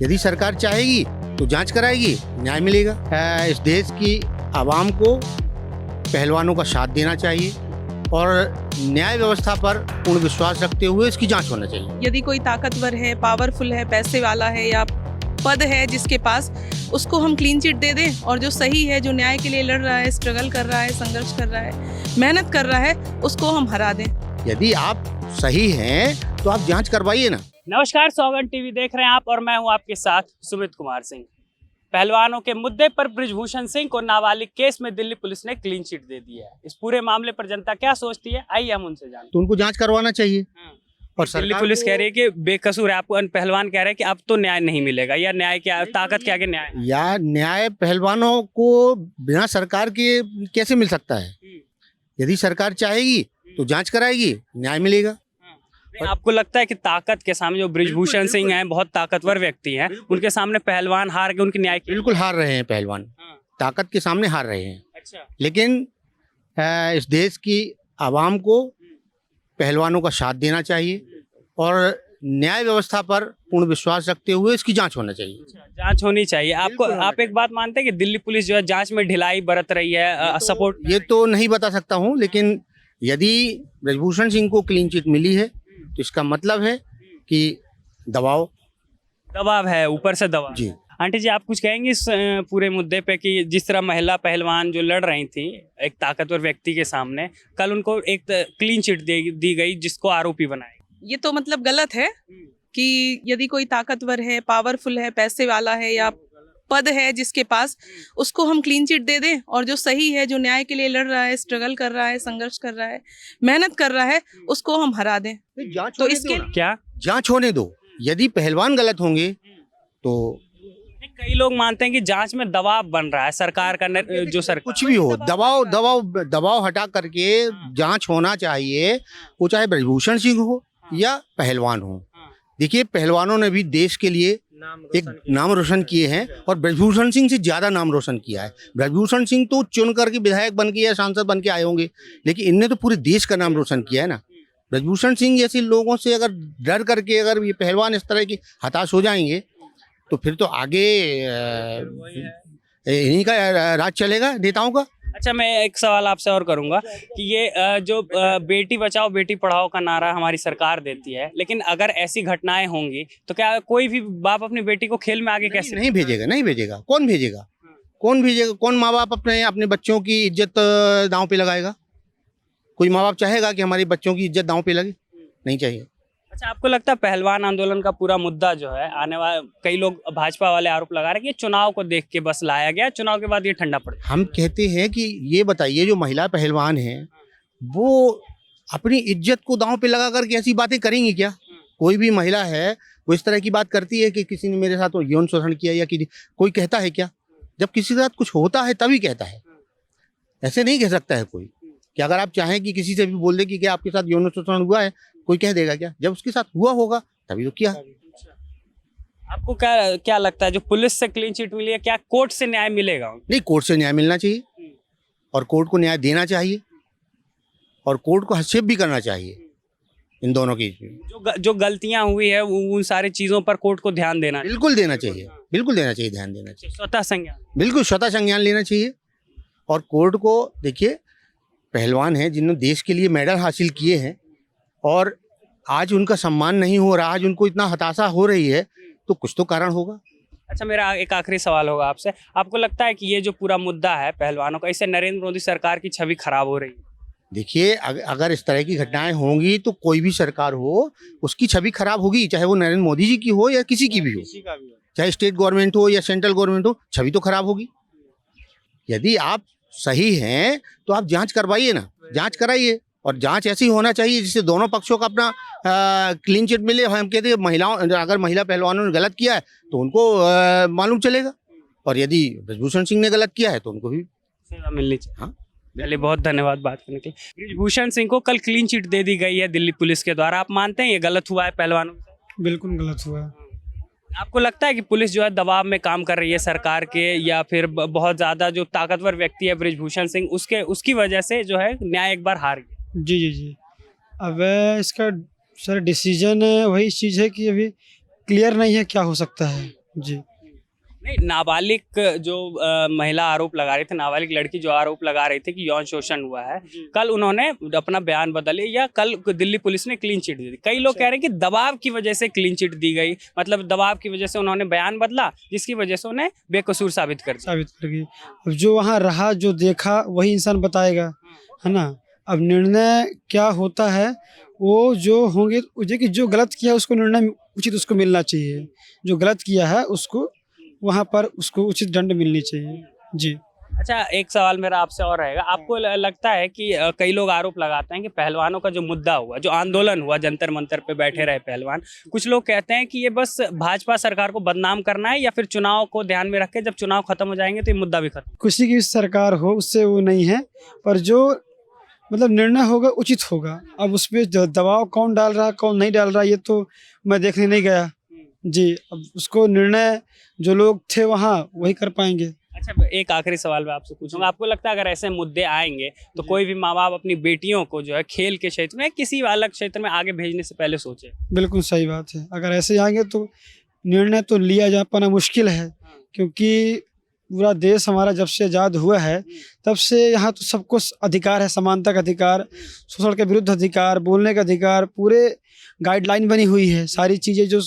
यदि सरकार चाहेगी तो जांच कराएगी, न्याय मिलेगा। इस देश की आवाम को पहलवानों का साथ देना चाहिए और न्याय व्यवस्था पर पूर्ण विश्वास रखते हुए इसकी जांच होना चाहिए। यदि कोई ताकतवर है, पावरफुल है, पैसे वाला है या पद है जिसके पास, उसको हम क्लीन चिट दे दें और जो सही है, जो न्याय के लिए लड़ रहा है, स्ट्रगल कर रहा है, संघर्ष कर रहा है, मेहनत कर रहा है, उसको हम हरा दें। यदि आप सही हैं तो आप जांच करवाइए ना। नमस्कार, सौगंध टीवी देख रहे हैं आप और मैं हूं आपके साथ सुमित कुमार सिंह। पहलवानों के मुद्दे पर बृजभूषण सिंह को नाबालिग केस में दिल्ली पुलिस ने क्लीन चिट दे दी है। इस पूरे मामले पर जनता क्या सोचती है, आइए हम उनसे जानते हैं। तो उनको जांच करवाना चाहिए। और दिल्ली पुलिस कह रही है कि बेकसूर है, आपको पहलवान कह रहे हैं कि अब तो न्याय नहीं मिलेगा, या न्याय क्या ताकत के आगे न्याय, या न्याय पहलवानों को बिना सरकार के कैसे मिल सकता है। यदि सरकार चाहेगी तो जांच कराएगी, न्याय मिलेगा। आपको लगता है कि ताकत के सामने जो बृजभूषण सिंह हैं, बहुत ताकतवर व्यक्ति हैं, उनके सामने पहलवान हार के उनकी न्याय बिल्कुल हार रहे हैं। पहलवान ताकत के सामने हार रहे हैं। अच्छा। लेकिन इस देश की आवाम को पहलवानों का साथ देना चाहिए और न्याय व्यवस्था पर पूर्ण विश्वास रखते हुए इसकी जांच होना चाहिए। जांच होनी चाहिए। आप एक बात मानते हैं कि दिल्ली पुलिस जो है जांच में ढिलाई बरत रही है, सपोर्ट? ये तो नहीं बता सकता हूँ, लेकिन यदि बृजभूषण सिंह को क्लीन चिट मिली है तो इसका मतलब है कि दबाव है, ऊपर से दबाव। जी। आंटी जी, आप कुछ कहेंगे इस पूरे मुद्दे पे कि जिस तरह महिला पहलवान जो लड़ रही थी एक ताकतवर व्यक्ति के सामने, कल उनको एक क्लीन चिट दी गई जिसको आरोपी बनाया। ये तो मतलब गलत है कि यदि कोई ताकतवर है, पावरफुल है, पैसे वाला है या पद है जिसके पास, उसको हम क्लीन चिट दे दें और जो सही है, जो न्याय के लिए लड़ रहा है, स्ट्रगल कर रहा है, संघर्ष कर रहा है, मेहनत कर रहा है, उसको हम हरा दें। तो इसके क्या जांच होने दो। यदि पहलवान गलत होंगे तो कई लोग मानते हैं कि जांच में दबाव बन रहा है सरकार का, जो सरकार कुछ भी हो, दबाव हटा करके जांच होना चाहिए। वो चाहे बृजभूषण सिंह हो या पहलवान हो। देखिए, पहलवानों ने भी देश के लिए एक नाम रोशन किए हैं और बृजभूषण सिंह से ज्यादा नाम रोशन किया है। बृजभूषण सिंह तो चुन करके विधायक बन के या सांसद बन के आए होंगे, लेकिन इनने तो पूरे देश का नाम रोशन किया है ना। बृजभूषण सिंह जैसे लोगों से अगर डर करके अगर ये पहलवान इस तरह की हताश हो जाएंगे तो फिर तो आगे इन्हीं का राज चलेगा, नेताओं का। अच्छा, मैं एक सवाल आपसे और करूंगा कि ये जो बेटी बचाओ बेटी पढ़ाओ का नारा हमारी सरकार देती है, लेकिन अगर ऐसी घटनाएं होंगी तो क्या कोई भी बाप अपनी बेटी को खेल में आगे कैसे नहीं भेजेगा? कौन भेजेगा? कौन माँ बाप अपने बच्चों की इज्जत दांव पे लगाएगा? कोई माँ बाप चाहेगा कि हमारे बच्चों की इज्जत दांव पे लगे? नहीं चाहिए। अच्छा, आपको लगता है पहलवान आंदोलन का पूरा मुद्दा जो है आने वाले, कई लोग भाजपा वाले आरोप लगा रहे हैं कि चुनाव को देख के बस लाया गया, चुनाव के बाद ये ठंडा पड़ गया। हम कहते हैं कि ये बताइए, जो महिला पहलवान हैं वो अपनी इज्जत को दांव पे लगा करके ऐसी बातें करेंगी क्या? कोई भी महिला है वो इस तरह की बात करती है कि किसी ने मेरे साथ यौन शोषण किया या कोई कहता है क्या? जब किसी के साथ कुछ होता है तभी कहता है, ऐसे नहीं कह सकता है कोई। कि अगर आप चाहें कि किसी से भी बोल दे कि क्या आपके साथ यौन शोषण हुआ है, कोई कह देगा क्या? जब उसके साथ हुआ होगा तभी तो किया। आपको क्या लगता है जो पुलिस से क्लीन चिट मिली है, क्या कोर्ट से न्याय मिलेगा? नहीं, कोर्ट से न्याय मिलना चाहिए और कोर्ट को न्याय देना चाहिए और कोर्ट को हस्तक्षेप भी करना चाहिए इन दोनों की। जो गलतियां हुई है उन सारी चीजों पर कोर्ट को ध्यान देना चाहिए। बिल्कुल देना चाहिए, ध्यान देना चाहिए। स्वतः संज्ञान, बिल्कुल स्वतः संज्ञान लेना चाहिए। और कोर्ट को देखिए, पहलवान हैं जिन्होंने देश के लिए मेडल हासिल किए हैं और आज उनका सम्मान नहीं हो रहा, आज उनको इतना हताशा हो रही है, तो कुछ तो कारण होगा। अच्छा, मेरा एक आखिरी सवाल होगा आपसे। आपको लगता है कि ये जो पूरा मुद्दा है पहलवानों का, इससे नरेंद्र मोदी सरकार की छवि खराब हो रही है? देखिए, अगर इस तरह की घटनाएं होंगी तो कोई भी सरकार हो उसकी छवि खराब होगी, चाहे वो नरेंद्र मोदी जी की हो या किसी की भी हो, चाहे स्टेट गवर्नमेंट हो या सेंट्रल गवर्नमेंट हो, छवि तो खराब होगी। यदि आप सही हैं तो आप जांच करवाइए ना, जांच कराइए और जांच ऐसी होना चाहिए जिससे दोनों पक्षों का अपना क्लीन चिट मिले। हम कहते हैं अगर महिला पहलवानों ने गलत किया है तो उनको मालूम चलेगा और यदि बृजभूषण सिंह ने गलत किया है तो उनको भी सजा मिलनी चाहिए। हाँ, चलिए, बहुत धन्यवाद बात करने के लिए। बृजभूषण सिंह को कल क्लीन चिट दे दी गई है दिल्ली पुलिस के द्वारा। आप मानते हैं ये गलत हुआ है पहलवानों से? बिल्कुल गलत हुआ है। आपको लगता है कि पुलिस जो है दबाव में काम कर रही है सरकार के, या फिर बहुत ज्यादा जो ताकतवर व्यक्ति है बृजभूषण सिंह, उसकी वजह से जो है न्याय एक बार हार गया? जी। अब इसका सर डिसीजन वही चीज़ है कि अभी क्लियर नहीं है क्या हो सकता है। जी। नहीं, नाबालिग जो महिला आरोप लगा रही थी, नाबालिग लड़की जो आरोप लगा रही थी कि यौन शोषण हुआ है, कल उन्होंने अपना बयान बदल लिया, या कल दिल्ली पुलिस ने क्लीन चिट दी थी। कई लोग कह रहे हैं कि दबाव की वजह से क्लीन चिट दी गई, मतलब दबाव की वजह से उन्होंने बयान बदला, जिसकी वजह से उन्हें बेकसूर साबित कर दिया। साबित कर गई। अब जो वहाँ रहा, जो देखा, वही इंसान बताएगा, है ना। अब निर्णय क्या होता है, वो जो होंगे, मुझे कि जो गलत किया उसको निर्णय उचित उसको मिलना चाहिए, जो गलत किया है उसको वहाँ पर उसको उचित दंड मिलनी चाहिए। जी। अच्छा, एक सवाल मेरा आपसे और रहेगा, आपको लगता है कि कई लोग आरोप लगाते हैं कि पहलवानों का जो मुद्दा हुआ, जो आंदोलन हुआ, जंतर मंतर पे बैठे रहे पहलवान, कुछ लोग कहते हैं कि ये बस भाजपा सरकार को बदनाम करना है, या फिर चुनाव को ध्यान में रख के जब चुनाव खत्म हो जाएंगे तो ये मुद्दा भी खत्म। किसी की भी सरकार हो, उससे वो नहीं है, पर जो मतलब निर्णय होगा उचित होगा। अब उसमें दबाव कौन डाल रहा है, कौन नहीं डाल रहा, ये तो मैं देखने नहीं गया। जी। अब उसको निर्णय जो लोग थे वहाँ वही कर पाएंगे। अच्छा, एक आखिरी सवाल मैं आपसे पूछूंगा, आपको लगता है अगर ऐसे मुद्दे आएंगे तो कोई भी माँ बाप अपनी बेटियों को जो है खेल के क्षेत्र में, किसी अलग क्षेत्र में आगे भेजने से पहले सोचे? बिल्कुल सही बात है। अगर ऐसे आएंगे तो निर्णय तो लिया जा पाना मुश्किल है, क्योंकि पूरा देश हमारा जब से आज़ाद हुआ है तब से यहाँ तो सबको अधिकार है, समानता का अधिकार, शोषण के विरुद्ध अधिकार, बोलने का अधिकार, पूरे गाइडलाइन बनी हुई है। सारी चीज़ें जो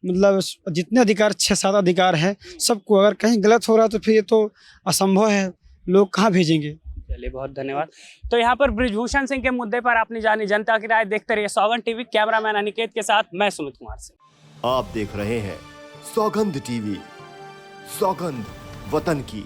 मतलब जितने अधिकार 6-7 अधिकार हैं सबको, अगर कहीं गलत हो रहा है तो फिर ये तो असंभव है, लोग कहाँ भेजेंगे। चलिए, बहुत धन्यवाद। तो यहाँ पर बृजभूषण सिंह के मुद्दे पर आपने जानी जनता की राय। देखते रहिए सौगंध टीवी। कैमरामैन अनिकेत के साथ मैं सुमित कुमार सिंह। आप देख रहे हैं सौगंध टीवी, सौगंध वतन की।